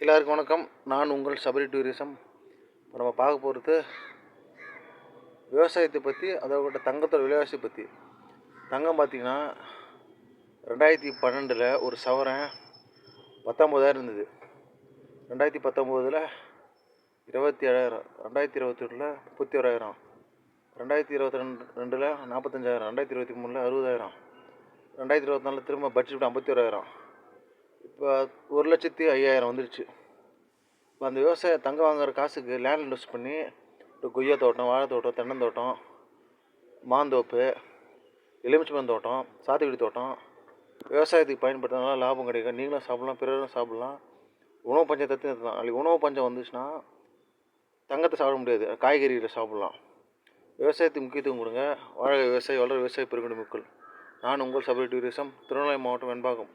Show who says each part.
Speaker 1: எல்லாருக்கும் வணக்கம். நான் உங்கள் சபரி டூரிசம். இப்போ நம்ம பார்க்க போகிறது விவசாயத்தை பற்றி, அதோட தங்கத்தோட விலைவாசி பற்றி. தங்கம் பார்த்திங்கன்னா 2012 ஒரு சவரன் 19,000 இருந்தது. 2019 27,000, 2021 31,000, 2022 45,000, 2023 60,000, 2024 திரும்ப பட்ஜெட் 51,000, இப்போ 1,05,000 வந்துடுச்சு. இப்போ அந்த விவசாயம் தங்கம் வாங்குற காசுக்கு லேண்ட் இன்வெஸ்ட் பண்ணி ஒரு கொய்யா தோட்டம், வாழைத்தோட்டம், தென்னந்தோட்டம், மாந்தோப்பு, எலுமிச்சம்பழம் தோட்டம், சாத்துக்குடி தோட்டம் விவசாயத்துக்கு பயன்படுத்தினால லாபம் கிடைக்கும். நீங்களும் சாப்பிட்லாம், பிறரும் சாப்பிட்லாம். உணவு பஞ்சத்தை தான். நாளைக்கு உணவு பஞ்சம் வந்துச்சுன்னா தங்கத்தை சாப்பிட முடியாது, காய்கறிகளை சாப்பிட்லாம். விவசாயத்துக்கு முக்கியத்துவம் கொடுங்க. வாழ விவசாயி, வளர விவசாயி, பெருங்குடி மக்கள். நான் உங்கள் சபரி டூரிசம், திருநெல்வேலி மாவட்டம், வெண்பாக்கம்.